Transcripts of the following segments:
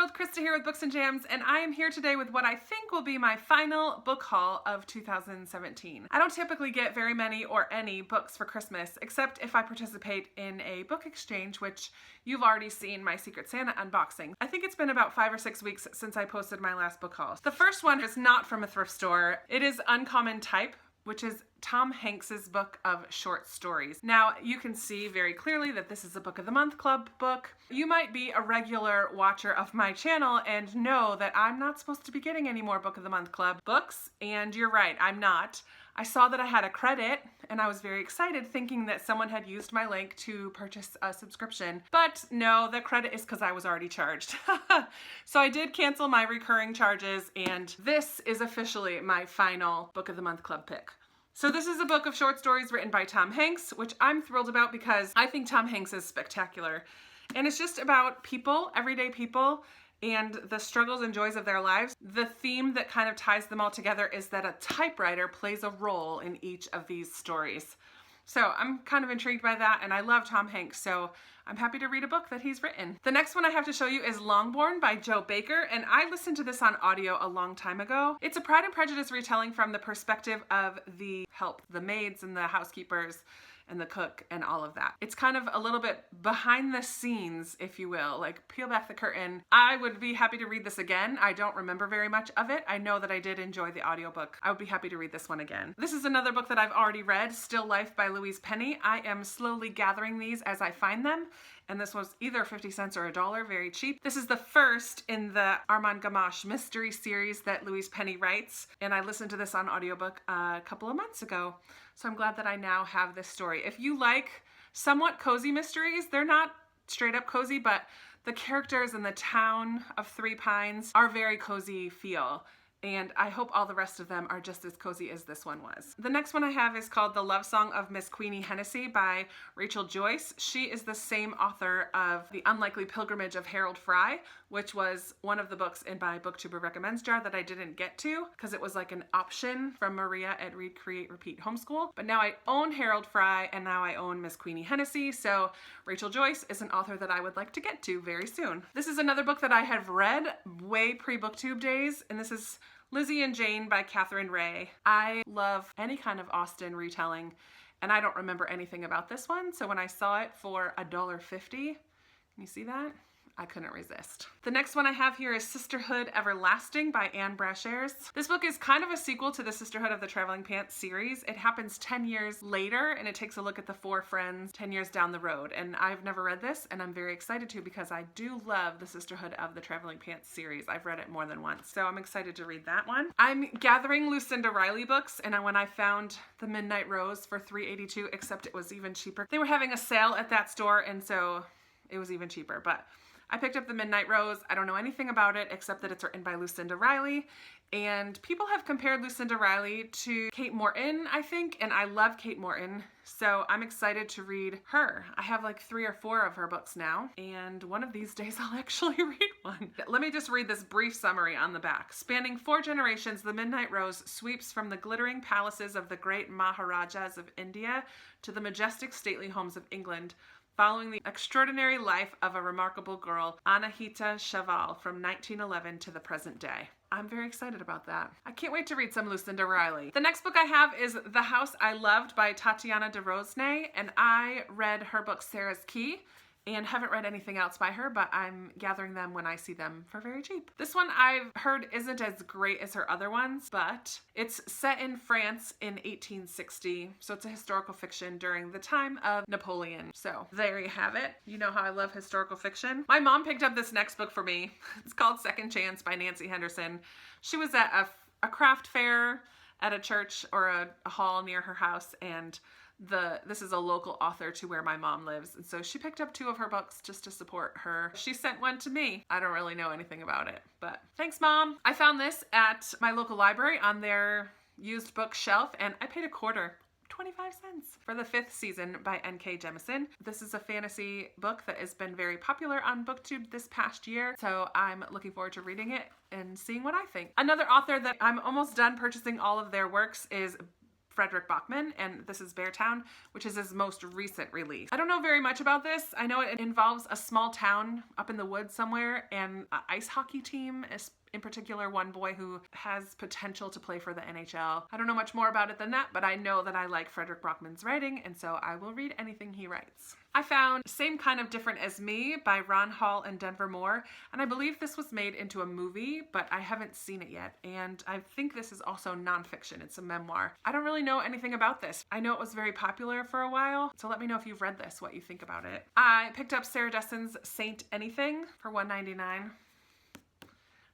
world, Krista here with Books and Jams, and I am here today with what I think will be my final book haul of 2017. I don't typically get very many or any books for Christmas, except if I participate in a book exchange, which you've already seen my Secret Santa unboxing. I think it's been about 5 or 6 weeks since I posted my last book haul. The first one is not from a thrift store. It is Uncommon Type, which is Tom Hanks's book of short stories. Now, you can see very clearly that this is a Book of the Month Club book. You might be a regular watcher of my channel and know that I'm not supposed to be getting any more Book of the Month Club books, and you're right, I'm not. I saw that I had a credit, and I was very excited thinking that someone had used my link to purchase a subscription. But no, the credit is because I was already charged. So I did cancel my recurring charges, and this is officially my final Book of the Month Club pick. So this is a book of short stories written by Tom Hanks, which I'm thrilled about because I think Tom Hanks is spectacular. And it's just about people, everyday people, and the struggles and joys of their lives. The theme that kind of ties them all together is that a typewriter plays a role in each of these stories. So I'm kind of intrigued by that, and I love Tom Hanks, so I'm happy to read a book that he's written. The next one I have to show you is Longbourn by Joe Baker, and I listened to this on audio a long time ago. It's a Pride and Prejudice retelling from the perspective of the maids and the housekeepers and the cook and all of that. It's kind of a little bit behind the scenes, if you will, like peel back the curtain. I would be happy to read this again. I don't remember very much of it. I know that I did enjoy the audiobook. I would be happy to read this one again. This is another book that I've already read, Still Life by Louise Penny. I am slowly gathering these as I find them, and this was either 50 cents or $1, very cheap. This is the first in the Armand Gamache mystery series that Louise Penny writes, and I listened to this on audiobook a couple of months ago. So I'm glad that I now have this story. If you like somewhat cozy mysteries, they're not straight up cozy, but the characters in the town of Three Pines are very cozy feel. And I hope all the rest of them are just as cozy as this one was. The next one I have is called The Love Song of Miss Queenie Hennessy by Rachel Joyce. She is the same author of The Unlikely Pilgrimage of Harold Fry, which was one of the books in my BookTuber Recommends jar that I didn't get to because it was like an option from Maria at Read, Create, Repeat Homeschool. But now I own Harold Fry, and now I own Miss Queenie Hennessy, so Rachel Joyce is an author that I would like to get to very soon. This is another book that I have read way pre-BookTube days, and this is Lizzie and Jane by Katherine Reay. I love any kind of Austen retelling, and I don't remember anything about this one, so when I saw it for $1.50, can you see that? I couldn't resist. The next one I have here is Sisterhood Everlasting by Anne Brashares. This book is kind of a sequel to the Sisterhood of the Traveling Pants series. It happens 10 years later, and it takes a look at the four friends 10 years down the road. And I've never read this, and I'm very excited to because I do love the Sisterhood of the Traveling Pants series. I've read it more than once, so I'm excited to read that one. I'm gathering Lucinda Reily books, and when I found The Midnight Rose for $3.82, except it was even cheaper. They were having a sale at that store, and so it was even cheaper, but I picked up The Midnight Rose. I don't know anything about it except that it's written by Lucinda Reily, and people have compared Lucinda Reily to Kate Morton, I think, and I love Kate Morton, so I'm excited to read her. I have like 3 or 4 of her books now, and one of these days I'll actually read one. Let me just read this brief summary on the back. Spanning 4 generations, The Midnight Rose sweeps from the glittering palaces of the great Maharajas of India to the majestic stately homes of England, following the extraordinary life of a remarkable girl, Anahita Chaval, from 1911 to the present day. I'm very excited about that. I can't wait to read some Lucinda Reily. The next book I have is The House I Loved by Tatiana deRosnay, and I read her book Sarah's Key, and haven't read anything else by her, but I'm gathering them when I see them for very cheap. This one I've heard isn't as great as her other ones, but it's set in France in 1860, so it's a historical fiction during the time of Napoleon. So there you have it. You know how I love historical fiction. My mom picked up this next book for me. It's called Second Chance by Nancy Henderson. She was at a craft fair at a church or a hall near her house, and this is a local author to where my mom lives, and so she picked up 2 of her books just to support her. She sent one to me. I don't really know anything about it, but thanks, Mom. I found this at my local library on their used book shelf, and I paid $0.25, 25 cents, for the 5th season by N.K. Jemison. This is a fantasy book that has been very popular on BookTube this past year, so I'm looking forward to reading it and seeing what I think. Another author that I'm almost done purchasing all of their works is Fredrik Backman, and this is Beartown, which is his most recent release. I don't know very much about this. I know it involves a small town up in the woods somewhere and an ice hockey team, in particular one boy who has potential to play for the NHL. I don't know much more about it than that, but I know that I like Fredrik Backman's writing, and so I will read anything he writes. I found Same Kind of Different as Me by Ron Hall and Denver Moore, and I believe this was made into a movie, but I haven't seen it yet, and I think this is also nonfiction. It's a memoir. I don't really know anything about this. I know it was very popular for a while, so let me know if you've read this, what you think about it. I picked up Sarah Dessen's Saint Anything for $1.99.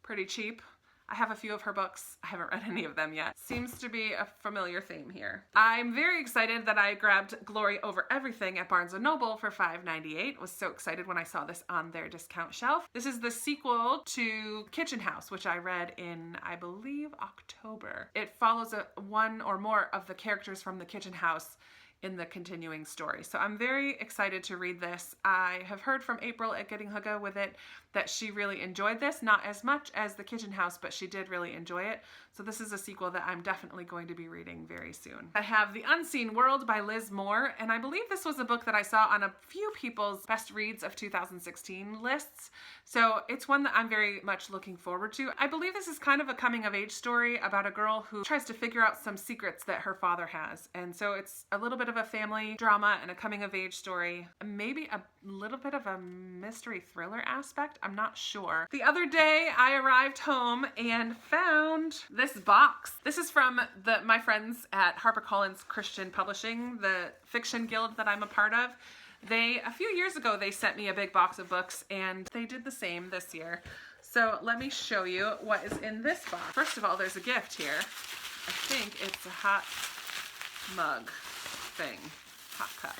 Pretty cheap. I have a few of her books. I haven't read any of them yet. Seems to be a familiar theme here. I'm very excited that I grabbed Glory Over Everything at Barnes & Noble for $5.98. Was so excited when I saw this on their discount shelf. This is the sequel to Kitchen House, which I read in, I believe, October. It follows one or more of the characters from the Kitchen House in the continuing story. So I'm very excited to read this. I have heard from April at Getting Hugga with it that she really enjoyed this, not as much as The Kitchen House, but she did really enjoy it. So this is a sequel that I'm definitely going to be reading very soon. I have The Unseen World by Liz Moore, and I believe this was a book that I saw on a few people's best reads of 2016 lists. So it's one that I'm very much looking forward to. I believe this is kind of a coming of age story about a girl who tries to figure out some secrets that her father has. And so it's a little bit of a family drama and a coming of age story, maybe a little bit of a mystery thriller aspect. I'm not sure. The other day I arrived home and found this box. This is from my friends at HarperCollins Christian Publishing, the fiction guild that I'm a part of. A few years ago, they sent me a big box of books, and they did the same this year. So let me show you what is in this box. First of all, there's a gift here. I think it's a hot mug thing, hot cup.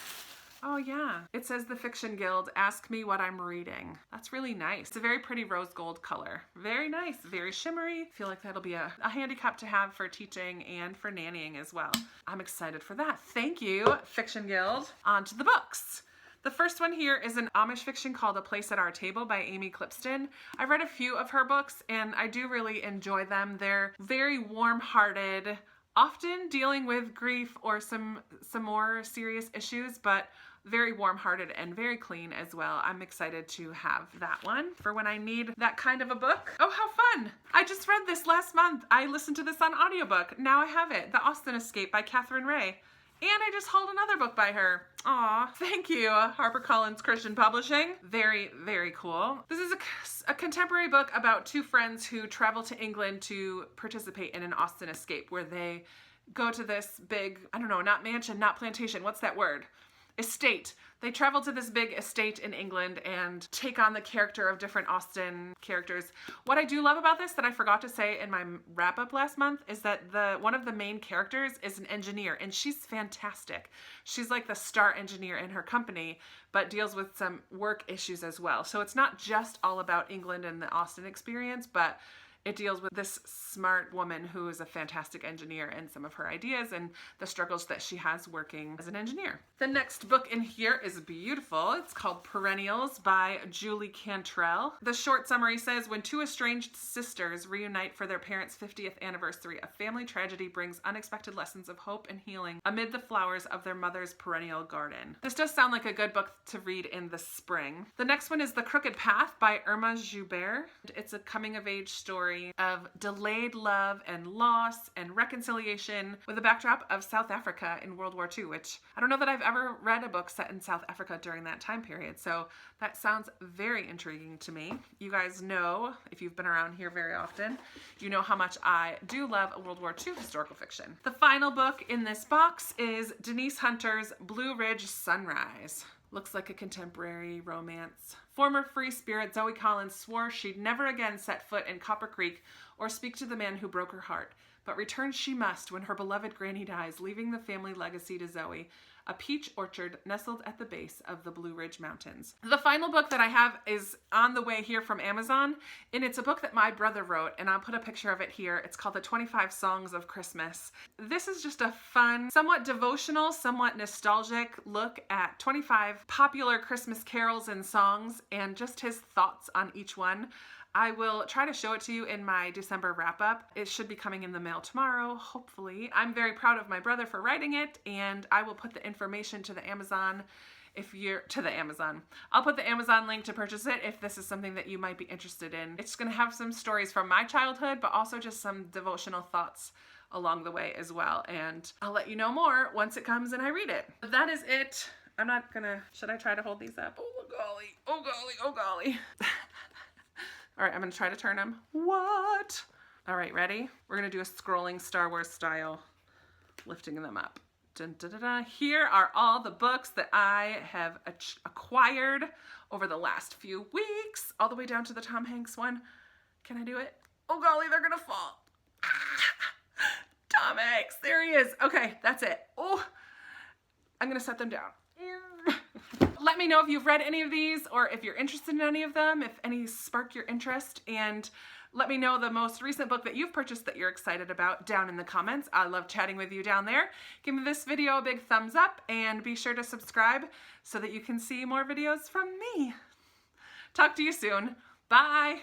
Oh yeah, it says the Fiction Guild, ask me what I'm reading. That's really nice. It's a very pretty rose gold color. Very nice, very shimmery. I feel like that'll be a handy cup to have for teaching and for nannying as well. I'm excited for that. Thank you, Fiction Guild. On to the books. The first one here is an Amish fiction called A Place at Our Table by Amy Clipston. I've read a few of her books and I do really enjoy them. They're very warm-hearted, often dealing with grief or some more serious issues, but very warm-hearted and very clean as well. I'm excited to have that one for when I need that kind of a book. Oh, how fun! I just read this last month. I listened to this on audiobook. Now I have it. The Austen Escape by Katherine Reay. And I just hauled another book by her. Aw, thank you, HarperCollins Christian Publishing. Very, very cool. This is a contemporary book about two friends who travel to England to participate in an Austen escape, where they go to this big, I don't know, not mansion, not plantation, what's that word? Estate. They travel to this big estate in England and take on the character of different Austen characters. What I do love about this that I forgot to say in my wrap-up last month is that one of the main characters is an engineer, and she's fantastic. She's like the star engineer in her company, but deals with some work issues as well. So it's not just all about England and the Austen experience, but it deals with this smart woman who is a fantastic engineer and some of her ideas and the struggles that she has working as an engineer. The next book in here is beautiful. It's called Perennials by Julie Cantrell. The short summary says, when two estranged sisters reunite for their parents' 50th anniversary, a family tragedy brings unexpected lessons of hope and healing amid the flowers of their mother's perennial garden. This does sound like a good book to read in the spring. The next one is The Crooked Path by Irma Joubert. It's a coming-of-age story of delayed love and loss and reconciliation with a backdrop of South Africa in World War II, which I don't know that I've ever read a book set in South Africa during that time period, so that sounds very intriguing to me. You guys know, if you've been around here very often, you know how much I do love World War II historical fiction. The final book in this box is Denise Hunter's Blue Ridge Sunrise. Looks like a contemporary romance. Former free spirit Zoe Collins swore she'd never again set foot in Copper Creek or speak to the man who broke her heart, but return she must when her beloved granny dies, leaving the family legacy to Zoe, a peach orchard nestled at the base of the Blue Ridge Mountains. The final book that I have is on the way here from Amazon, and it's a book that my brother wrote, and I'll put a picture of it here. It's called The 25 Songs of Christmas. This is just a fun, somewhat devotional, somewhat nostalgic look at 25 popular Christmas carols and songs, and just his thoughts on each one. I will try to show it to you in my December wrap-up. It should be coming in the mail tomorrow, hopefully. I'm very proud of my brother for writing it, and I will put the information to the Amazon I'll put the Amazon link to purchase it if this is something that you might be interested in. It's going to have some stories from my childhood, but also just some devotional thoughts along the way as well, and I'll let you know more once it comes and I read it. That is it. I'm not gonna, should I try to hold these up? Oh golly, oh golly, oh golly. All right, I'm gonna try to turn them. What? All right, ready? We're gonna do a scrolling Star Wars style, lifting them up. Dun, dun, dun, dun. Here are all the books that I have acquired over the last few weeks, all the way down to the Tom Hanks one. Can I do it? Oh golly, they're gonna fall. Tom Hanks, there he is. Okay, that's it. Oh, I'm gonna set them down. Let me know if you've read any of these or if you're interested in any of them, if any spark your interest, and let me know the most recent book that you've purchased that you're excited about down in the comments. I love chatting with you down there. Give me this video a big thumbs up and be sure to subscribe so that you can see more videos from me. Talk to you soon. Bye.